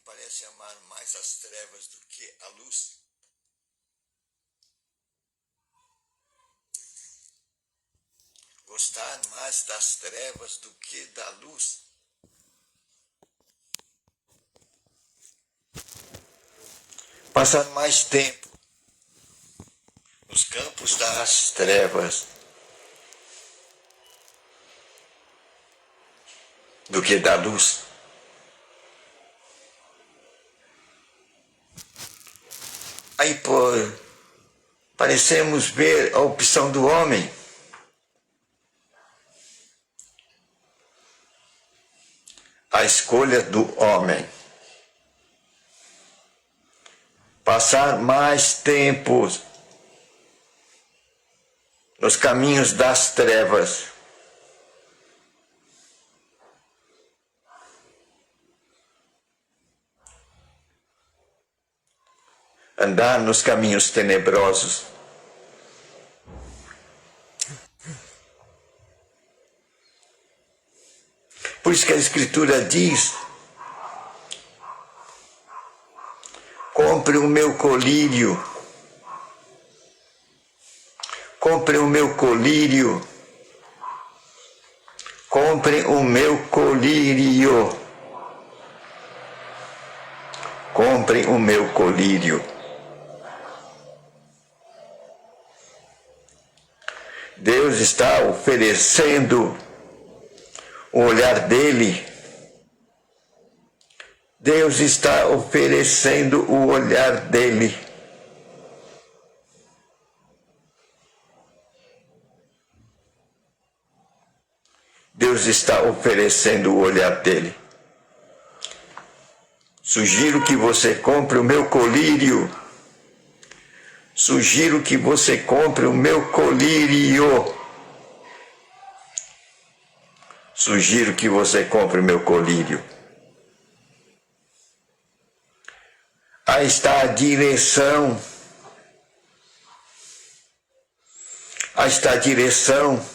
parece amar mais as trevas do que a luz? Gostar mais das trevas do que da luz? Passar mais tempo nos campos das trevas do que da luz? Aí parecemos ver a opção do homem. A escolha do homem. Passar mais tempo nos caminhos das trevas. Andar nos caminhos tenebrosos. Por isso que a Escritura diz: compre o meu colírio, compre o meu colírio, compre o meu colírio, compre o meu colírio. Deus está oferecendo o olhar dele. Deus está oferecendo o olhar dele. Deus está oferecendo o olhar dele. Sugiro que você compre o meu colírio. Sugiro que você compre o meu colírio. Sugiro que você compre o meu colírio. Aí está a direção. Aí está a direção.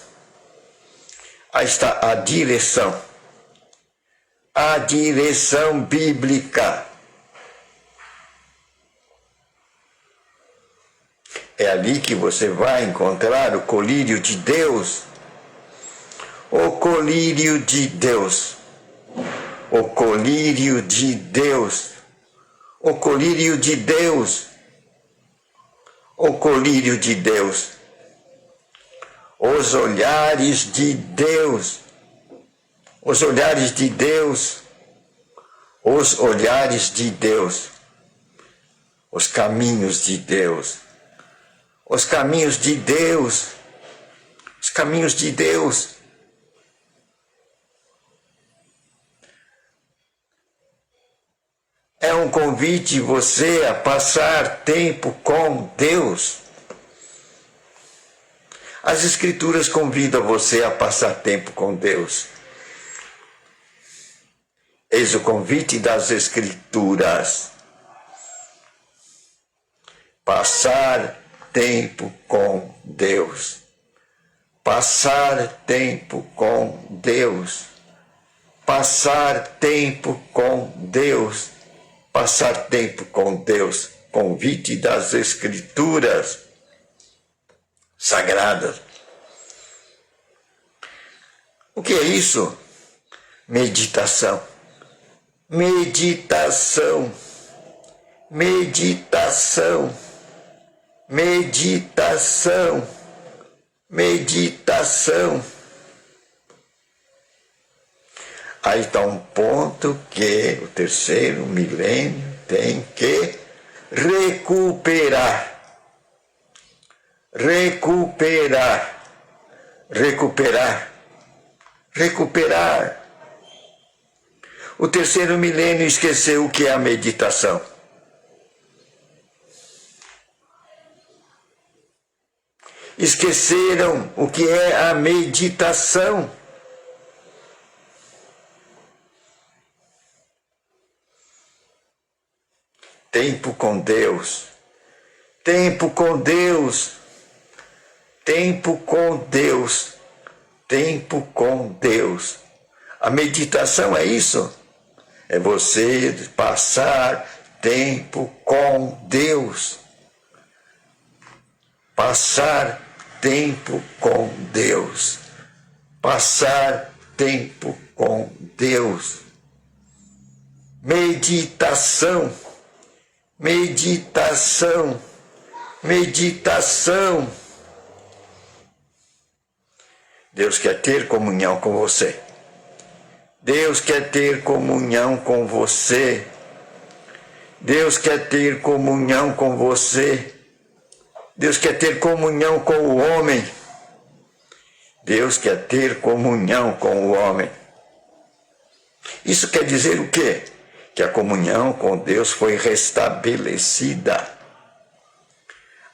Aí está a direção. A direção bíblica. É ali que você vai encontrar o colírio de Deus. O colírio de Deus. O colírio de Deus. O colírio de Deus. O colírio de Deus. Os olhares de Deus. Os olhares de Deus. Os olhares de Deus. Os caminhos de Deus. Os caminhos de Deus. Os caminhos de Deus. É um convite você a passar tempo com Deus. As Escrituras convidam você a passar tempo com Deus. Eis o convite das Escrituras. Passar tempo com Deus. Passar tempo com Deus. Passar tempo com Deus. Passar tempo com Deus. Convite das Escrituras sagradas. O que é isso? Meditação. Meditação. Meditação. Meditação. Meditação. Aí está um ponto que o terceiro milênio tem que recuperar. Recuperar. Recuperar. Recuperar. O terceiro milênio esqueceu o que é a meditação. Esqueceram o que é a meditação. Tempo com Deus. Tempo com Deus. Tempo com Deus. Tempo com Deus. A meditação é isso. É você passar tempo com Deus. Passar tempo com Deus. Passar tempo com Deus. Meditação. Meditação. Meditação. Deus quer ter comunhão com você. Deus quer ter comunhão com você. Deus quer ter comunhão com você. Deus quer ter comunhão com o homem. Deus quer ter comunhão com o homem. Isso quer dizer o quê? Que a comunhão com Deus foi restabelecida.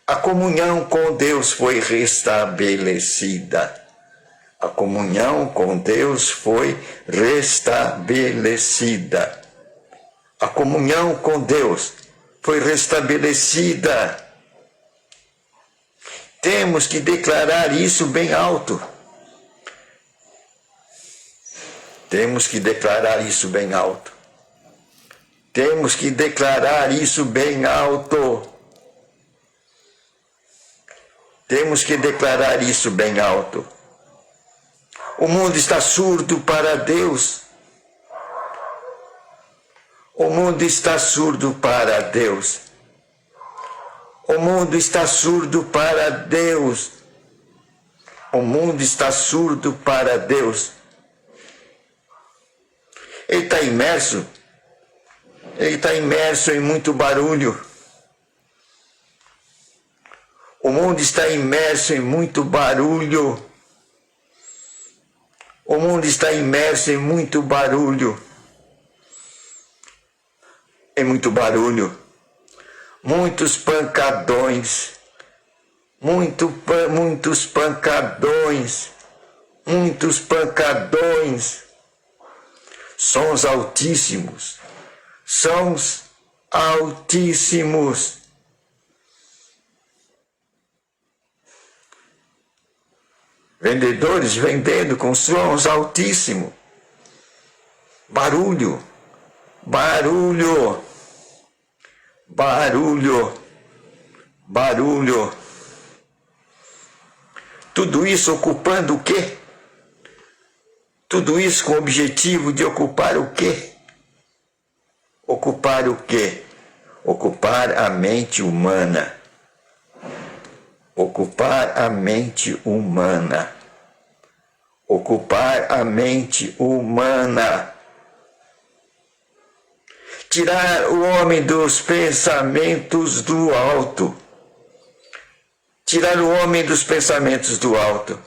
A comunhão com Deus foi restabelecida. A comunhão com Deus foi restabelecida. A comunhão com Deus foi restabelecida. Temos que declarar isso bem alto. Temos que declarar isso bem alto. Temos que declarar isso bem alto. Temos que declarar isso bem alto. O mundo está surdo para Deus. O mundo está surdo para Deus. O mundo está surdo para Deus. O mundo está surdo para Deus. Ele está imerso. Ele está imerso em muito barulho. O mundo está imerso em muito barulho. O mundo está imerso em muito barulho. Em muito barulho. Muitos pancadões. Muitos pancadões. Muitos pancadões. Sons altíssimos. Sons altíssimos. Vendedores vendendo com sons altíssimos. Barulho. Barulho. Barulho. Barulho. Tudo isso ocupando o quê? Tudo isso com o objetivo de ocupar o quê? Ocupar o quê? Ocupar a mente humana. Ocupar a mente humana. Ocupar a mente humana. Tirar o homem dos pensamentos do alto. Tirar o homem dos pensamentos do alto.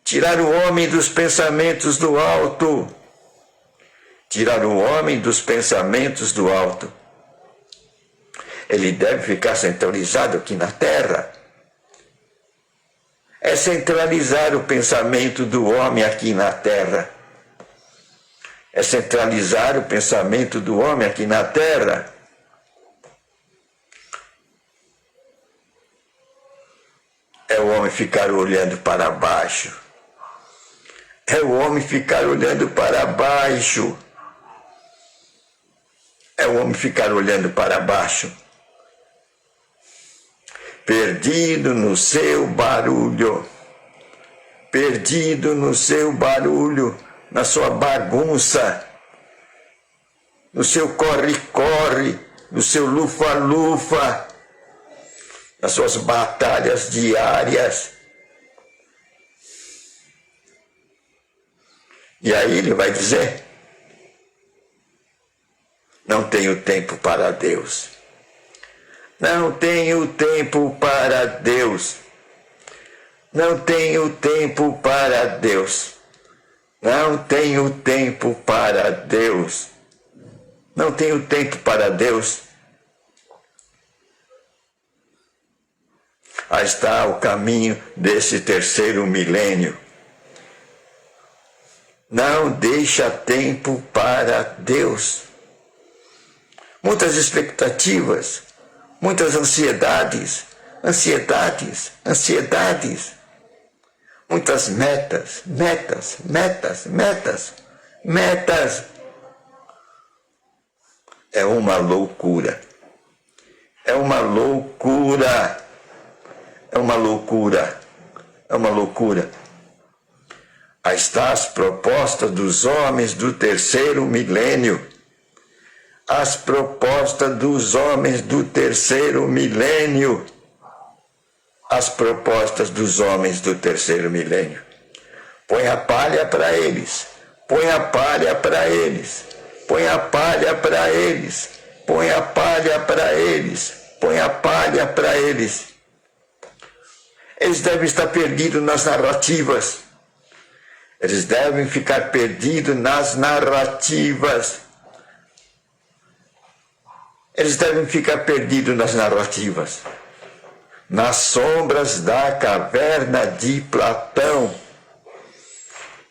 Tirar o homem dos pensamentos do alto. Tirar o homem dos pensamentos do alto. Ele deve ficar centralizado aqui na terra. É centralizar o pensamento do homem aqui na terra. É centralizar o pensamento do homem aqui na terra. É o homem ficar olhando para baixo. É o homem ficar olhando para baixo. É o homem ficar olhando para baixo. Perdido no seu barulho. Perdido no seu barulho. Na sua bagunça. No seu corre-corre. No seu lufa-lufa. Nas suas batalhas diárias. E aí ele vai dizer: não tenho tempo para Deus. Não tenho tempo para Deus. Não tenho tempo para Deus. Não tenho tempo para Deus. Não tenho tempo para Deus. Aí está o caminho desse terceiro milênio. Não deixa tempo para Deus. Muitas expectativas, muitas ansiedades, muitas metas, É uma loucura. É uma loucura. É uma loucura. É uma loucura. Aí está as propostas dos homens do terceiro milênio. As propostas dos homens do terceiro milênio. As propostas dos homens do terceiro milênio. Põe a palha para eles. Põe a palha para eles. Põe a palha para eles. Põe a palha para eles. Põe a palha para eles. Eles devem estar perdidos nas narrativas. Eles devem ficar perdidos nas narrativas. Eles devem ficar perdidos nas narrativas. Nas sombras da caverna de Platão.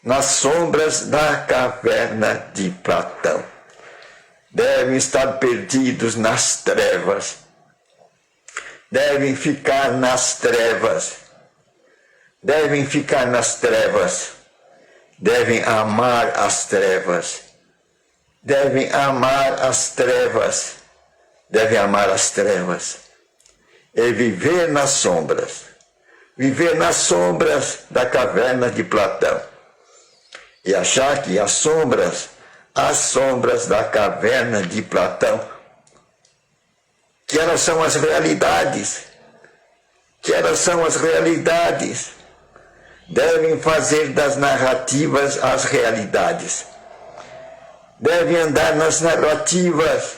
Nas sombras da caverna de Platão. Devem estar perdidos nas trevas. Devem ficar nas trevas. Devem ficar nas trevas. Devem amar as trevas. Devem amar as trevas. Devem amar as trevas. E viver nas sombras. Viver nas sombras da caverna de Platão. E achar que as sombras da caverna de Platão, que elas são as realidades, devem fazer das narrativas as realidades, devem andar nas narrativas,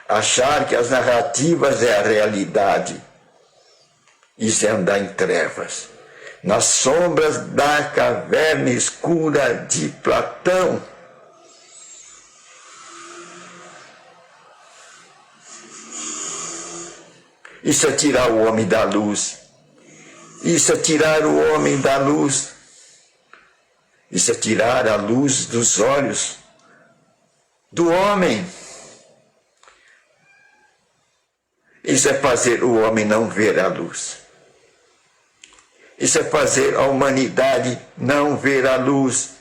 achar que as narrativas é a realidade. Isso é andar em trevas. Nas sombras da caverna escura de Platão. Isso é tirar o homem da luz. Isso é tirar o homem da luz. Isso é tirar a luz dos olhos do homem. Isso é fazer o homem não ver a luz. Isso é fazer a humanidade não ver a luz.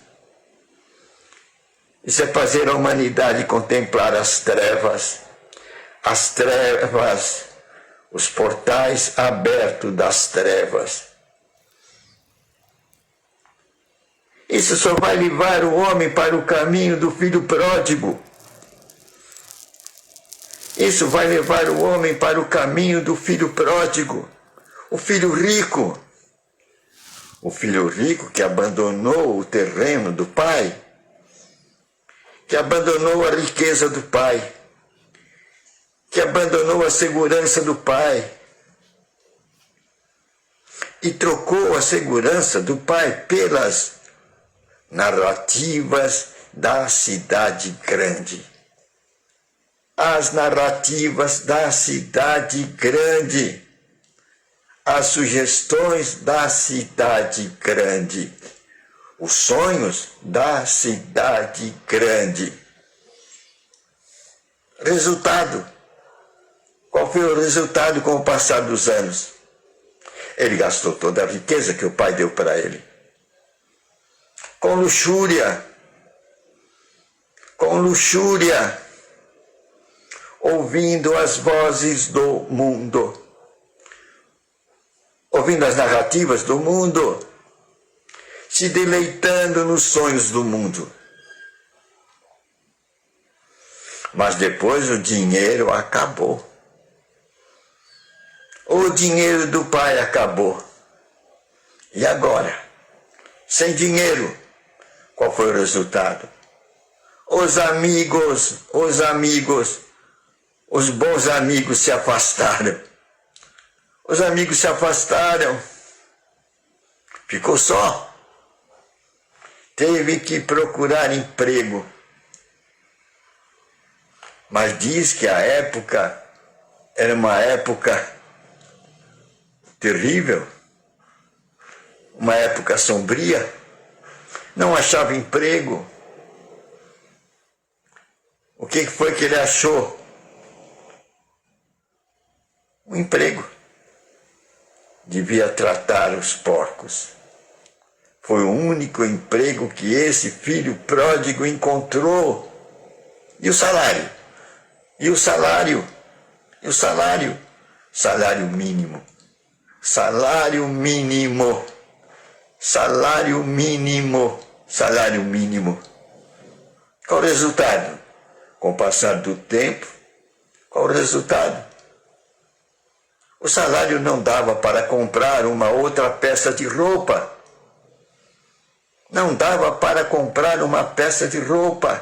Isso é fazer a humanidade contemplar as trevas. As trevas, os portais abertos das trevas. Isso só vai levar o homem para o caminho do filho pródigo. Isso vai levar o homem para o caminho do filho pródigo, o filho rico. O filho rico que abandonou o terreno do pai, que abandonou a riqueza do pai, que abandonou a segurança do pai e trocou a segurança do pai pelas narrativas da cidade grande. As narrativas da cidade grande. As sugestões da cidade grande. Os sonhos da cidade grande. Resultado. Qual foi o resultado com o passar dos anos? Ele gastou toda a riqueza que o pai deu para ele. Com luxúria. Ouvindo as vozes do mundo. Ouvindo as narrativas do mundo. Se deleitando nos sonhos do mundo. Mas depois o dinheiro acabou. O dinheiro do pai acabou. E agora? Sem dinheiro, qual foi o resultado? Os bons amigos se afastaram. Os amigos se afastaram. Ficou só. Teve que procurar emprego. Mas diz que a época era uma época terrível, uma época sombria, não achava emprego. O que foi que ele achou? Um emprego. Devia tratar os porcos. Foi o único emprego que esse filho pródigo encontrou. E o salário? E o salário? E o salário? Salário mínimo. Salário mínimo. Salário mínimo. Salário mínimo. Qual o resultado? Com o passar do tempo, qual o resultado? O salário não dava para comprar uma outra peça de roupa. Não dava para comprar uma peça de roupa.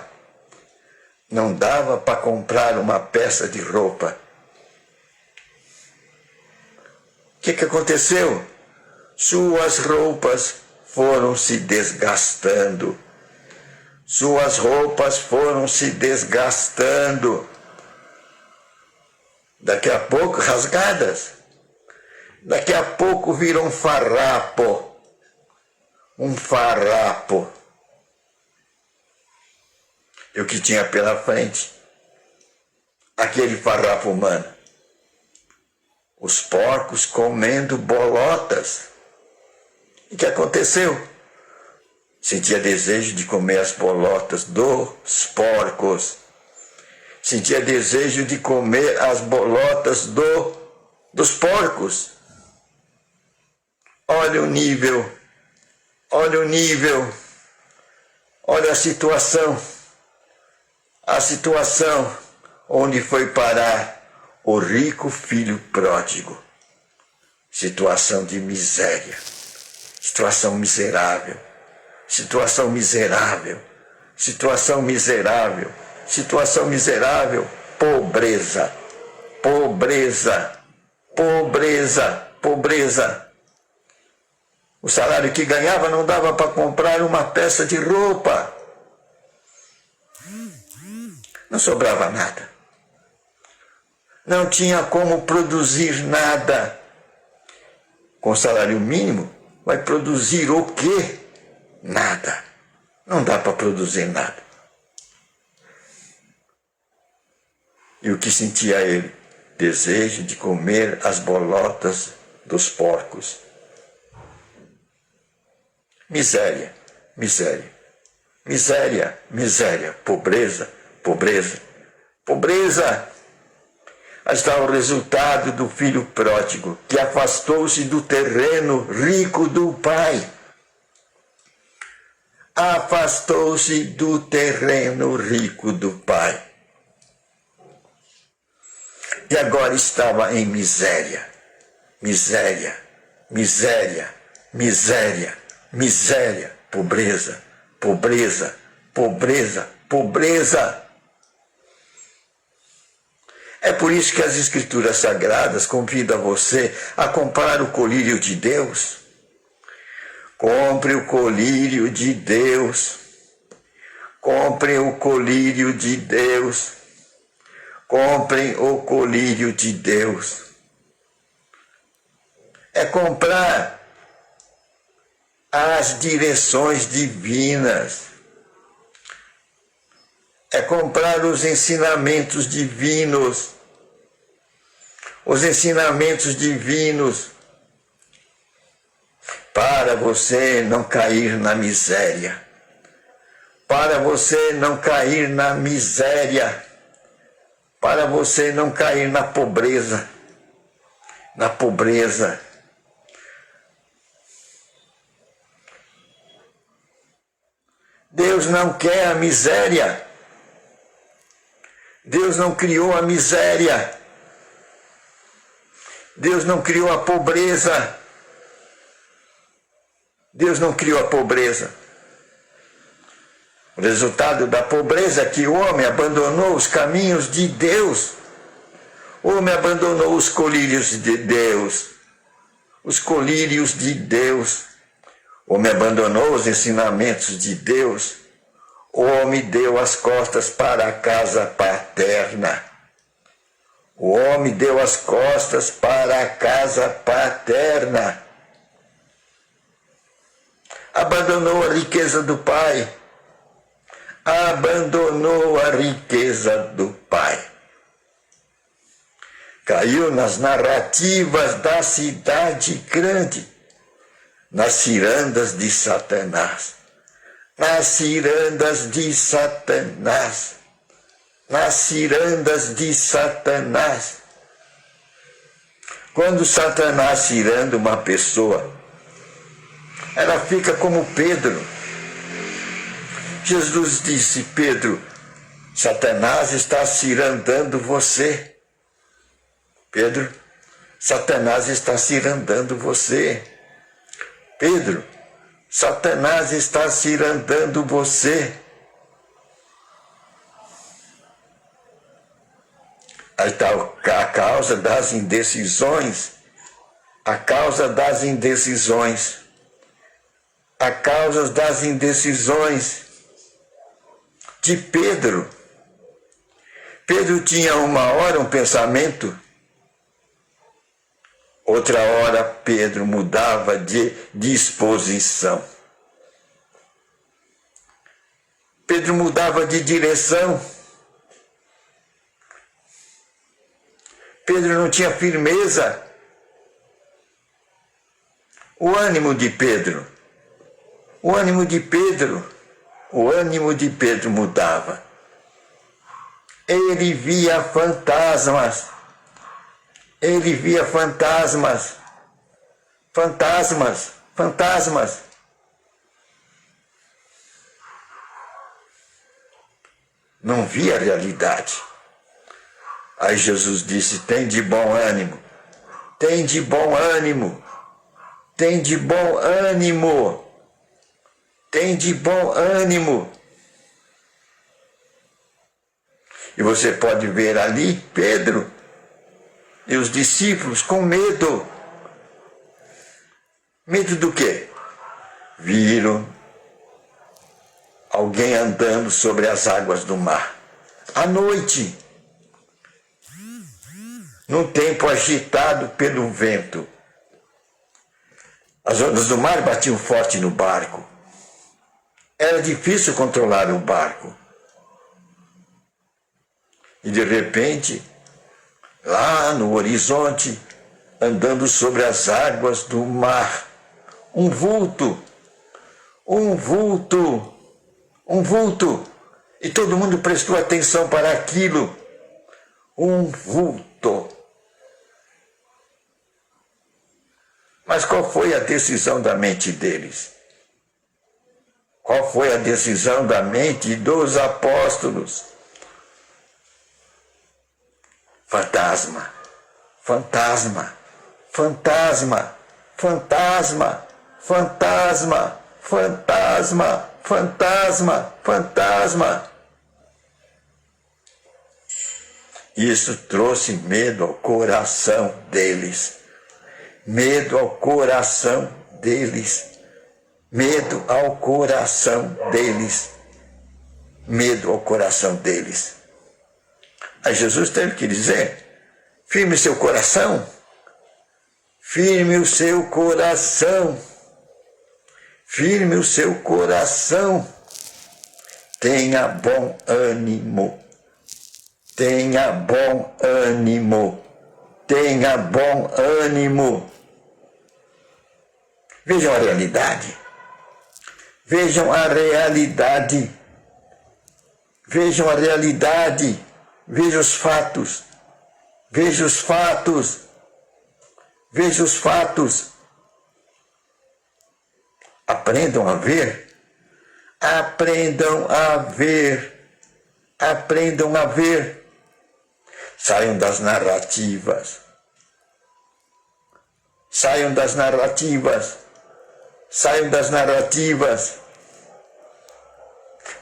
Não dava para comprar uma peça de roupa. O que aconteceu? Suas roupas foram se desgastando. Suas roupas foram se desgastando. Daqui a pouco rasgadas. Daqui a pouco viram um farrapo. Um farrapo. E o que tinha pela frente? Aquele farrapo humano. Os porcos comendo bolotas. E o que aconteceu? Sentia desejo de comer as bolotas dos porcos. Sentia desejo de comer as bolotas dos porcos. Olha o nível. Olha o nível. Olha a situação. A situação onde foi parar o rico filho pródigo. Situação de miséria. Situação miserável. Situação miserável. Situação miserável. Situação miserável. Pobreza. Pobreza. Pobreza. Pobreza. O salário que ganhava não dava para comprar uma peça de roupa. Não sobrava nada. Não tinha como produzir nada. Com salário mínimo, vai produzir o quê? Nada. Não dá para produzir nada. E o que sentia ele? Desejo de comer as bolotas dos porcos. Miséria, miséria, miséria, miséria, pobreza, pobreza, pobreza. Está o resultado do filho pródigo, que afastou-se do terreno rico do pai. Afastou-se do terreno rico do pai. E agora estava em miséria, miséria, miséria, miséria, miséria, pobreza, pobreza, pobreza, pobreza. É por isso que as Escrituras Sagradas convidam você a comprar o colírio de Deus. Compre o colírio de Deus. Compre o colírio de Deus. Comprem o colírio de Deus. É comprar as direções divinas. É comprar os ensinamentos divinos. Os ensinamentos divinos. Para você não cair na miséria. Para você não cair na miséria. Para você não cair na pobreza. Na pobreza. Deus não quer a miséria. Deus não criou a miséria. Deus não criou a pobreza. Deus não criou a pobreza. O resultado da pobreza é que o homem abandonou os caminhos de Deus. O homem abandonou os colírios de Deus. Os colírios de Deus. O homem abandonou os ensinamentos de Deus. O homem deu as costas para a casa paterna. O homem deu as costas para a casa paterna. Abandonou a riqueza do pai. Abandonou a riqueza do pai. Caiu nas narrativas da cidade grande. nas cirandas de Satanás. Nas cirandas de Satanás. Nas cirandas de Satanás. Quando Satanás ciranda uma pessoa, ela fica como Pedro. Jesus disse: Pedro, Satanás está cirandando você. Pedro, Satanás está cirandando você. Pedro, Satanás está cirandando você. Aí está a causa das indecisões. A causa das indecisões. A causa das indecisões de Pedro. Pedro tinha uma hora um pensamento, outra hora Pedro mudava de disposição. Pedro mudava de direção. Pedro não tinha firmeza. O ânimo de Pedro mudava. Ele via fantasmas. Fantasmas. Não via a realidade. Aí Jesus disse: tem de bom ânimo. Tem de bom ânimo. Tem de bom ânimo. Tem de bom ânimo. E você pode ver ali Pedro e os discípulos com medo. Medo do quê? Viram alguém andando sobre as águas do mar. À noite. Num tempo agitado pelo vento. As ondas do mar batiam forte no barco. Era difícil controlar o barco. E de repente, lá no horizonte, andando sobre as águas do mar, um vulto. E todo mundo prestou atenção para aquilo. Um vulto. Mas qual foi a decisão da mente deles? Qual foi a decisão da mente dos apóstolos? Fantasma. Isso trouxe medo ao coração deles. Medo ao coração deles. Medo ao coração deles. Medo ao coração deles. Aí Jesus teve que dizer: firme seu coração. Firme o seu coração. Firme o seu coração. Tenha bom ânimo. Tenha bom ânimo. Tenha bom ânimo. Vejam a realidade. Vejam a realidade. Vejam a realidade. Vejam os fatos. Veja os fatos. Veja os fatos. Aprendam a ver. Aprendam a ver. Aprendam a ver. Saiam das narrativas. Saiam das narrativas. Saiam das narrativas.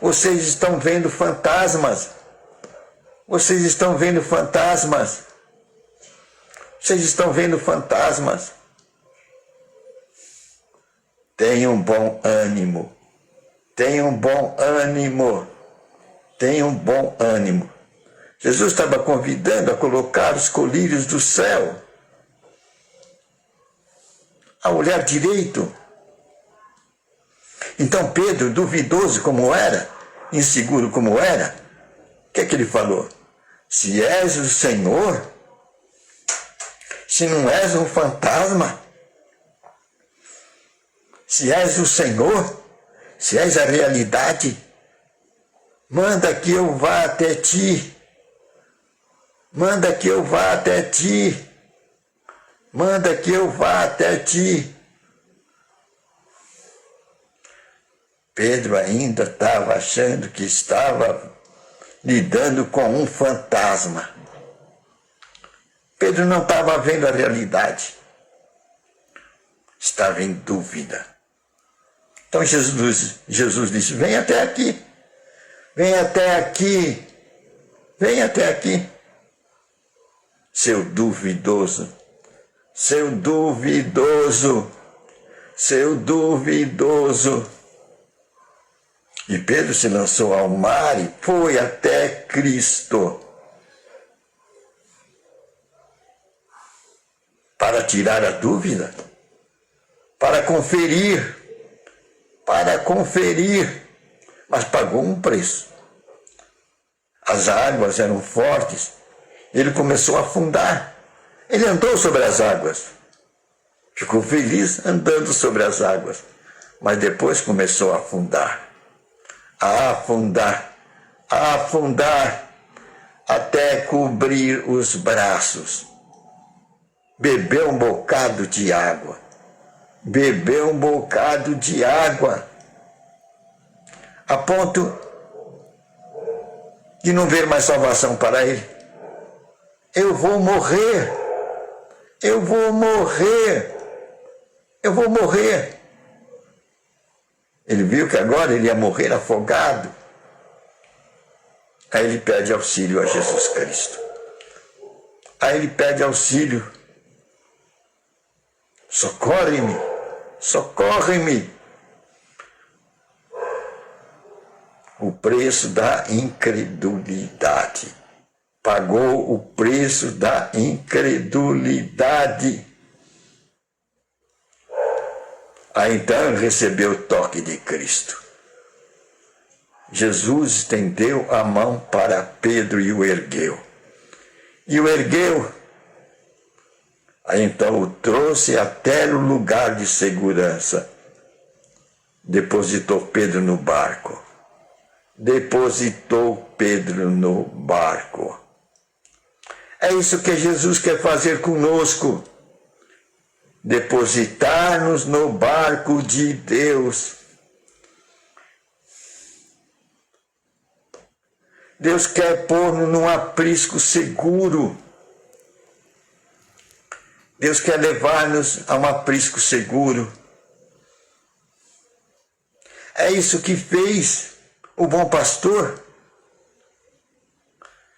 Vocês estão vendo fantasmas. Vocês estão vendo fantasmas. Vocês estão vendo fantasmas. Tenham bom ânimo. Tenham bom ânimo. Tenham bom ânimo. Jesus estava convidando a colocar os colírios do céu. A olhar direito. Então Pedro, duvidoso como era, inseguro como era, o que é que ele falou? Se és o Senhor, se não és um fantasma, Se és o Senhor, se és a realidade, manda que eu vá até ti. Manda que eu vá até ti. Manda que eu vá até ti. Pedro ainda estava achando que estava lidando com um fantasma. Pedro não estava vendo a realidade. Estava em dúvida. Então Jesus disse, vem até aqui. Vem até aqui. Vem até aqui. Seu duvidoso. Seu duvidoso. Seu duvidoso. E Pedro se lançou ao mar e foi até Cristo para tirar a dúvida, para conferir, mas pagou um preço. As águas eram fortes, ele começou a afundar, ele andou sobre as águas, ficou feliz andando sobre as águas, mas depois começou a afundar. A afundar, até cobrir os braços. Bebeu um bocado de água. A ponto de não ver mais salvação para ele. Eu vou morrer. Ele viu que agora ele ia morrer afogado. Aí ele pede auxílio a Jesus Cristo. Socorre-me. O preço da incredulidade. Pagou o preço da incredulidade. Aí então recebeu o toque de Cristo. Jesus estendeu a mão para Pedro e o ergueu. Aí então o trouxe até o lugar de segurança. Depositou Pedro no barco. É isso que Jesus quer fazer conosco. Depositar-nos no barco de Deus. Deus quer pôr-nos num aprisco seguro. Deus quer levar-nos a um aprisco seguro. É isso que fez o bom pastor.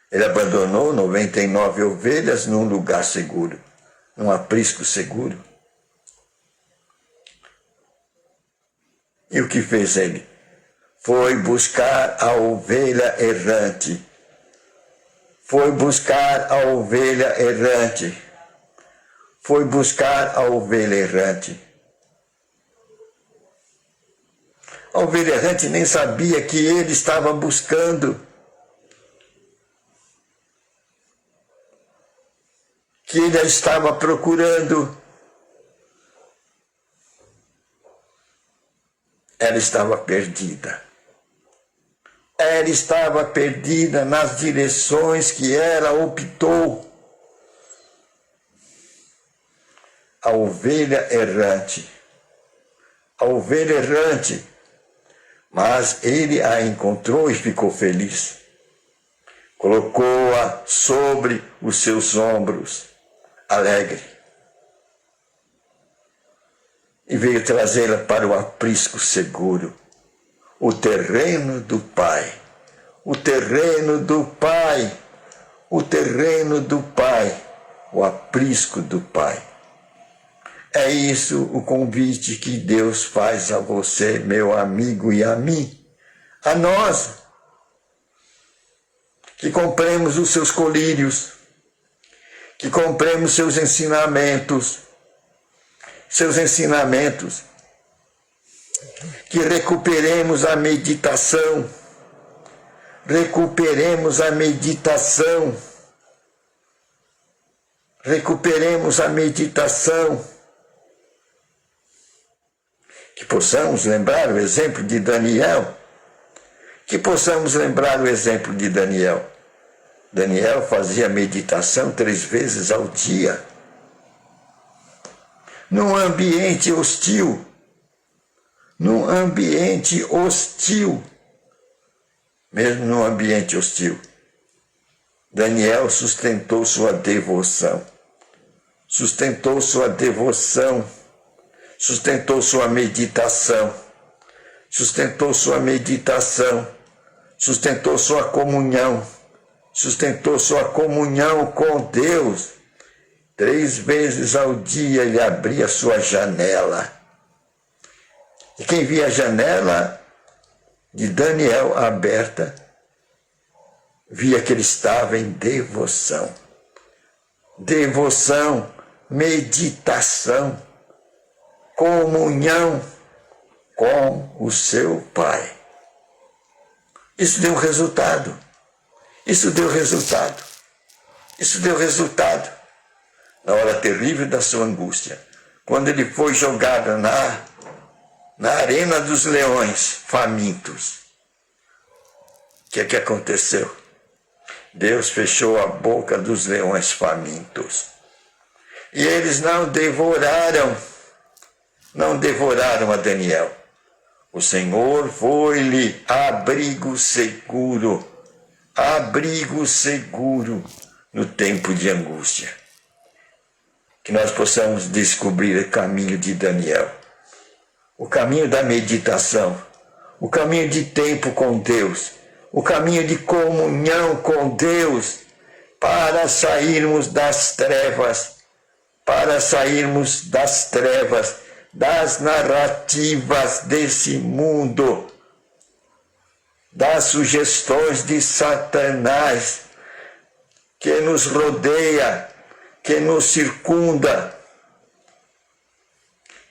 Ele abandonou 99 ovelhas num lugar seguro, num aprisco seguro. E o que fez ele? Foi buscar a ovelha errante. A ovelha errante nem sabia que ele estava buscando. Que ele a estava procurando. Ela estava perdida. Nas direções que ela optou. A ovelha errante. Mas ele a encontrou e ficou feliz. Colocou-a sobre os seus ombros, alegre. E veio trazê-la para o aprisco seguro, o terreno do Pai, o aprisco do Pai. É isso o convite que Deus faz a você, meu amigo, e a mim, a nós, que compremos os seus colírios, que compremos seus ensinamentos, que recuperemos a meditação, Que possamos lembrar o exemplo de Daniel. Que possamos lembrar o exemplo de Daniel. Daniel fazia meditação 3 vezes ao dia. Num ambiente hostil. Num ambiente hostil. Mesmo num ambiente hostil. Daniel sustentou sua devoção. Sustentou sua devoção. Sustentou sua meditação. Sustentou sua meditação. Sustentou sua comunhão. Sustentou sua comunhão com Deus. 3 vezes ao dia ele abria sua janela. E quem via a janela de Daniel aberta, via que ele estava em devoção. Devoção, meditação, comunhão com o seu Pai. Isso deu resultado. Isso deu resultado. Isso deu resultado. Na hora terrível da sua angústia, quando ele foi jogado na arena dos leões famintos, o que é que aconteceu? Deus fechou a boca dos leões famintos. E eles não devoraram a Daniel. O Senhor foi-lhe abrigo seguro no tempo de angústia. Que nós possamos descobrir o caminho de Daniel, o caminho da meditação, o caminho de tempo com Deus, o caminho de comunhão com Deus, para sairmos das trevas, das narrativas desse mundo, das sugestões de Satanás que nos rodeia, que nos circunda,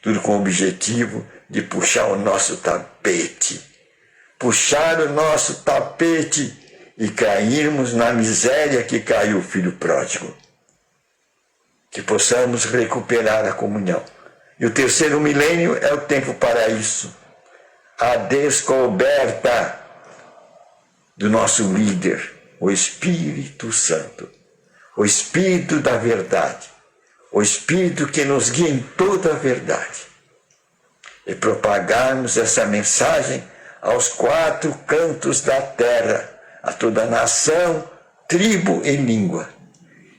tudo com o objetivo de puxar o nosso tapete, e cairmos na miséria que caiu o filho pródigo. Que possamos recuperar a comunhão. E o 3º milênio é o tempo para isso. A descoberta do nosso líder, o Espírito Santo, o Espírito da verdade, o Espírito que nos guia em toda a verdade. E propagarmos essa mensagem aos 4 cantos da terra, a toda nação, tribo e língua.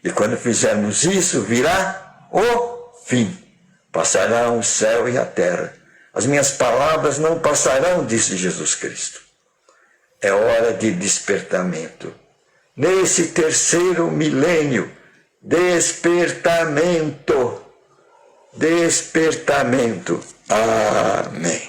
E quando fizermos isso, virá o fim. Passarão o céu e a terra. As minhas palavras não passarão, disse Jesus Cristo. É hora de despertamento. Nesse 3º milênio, despertamento. Amém.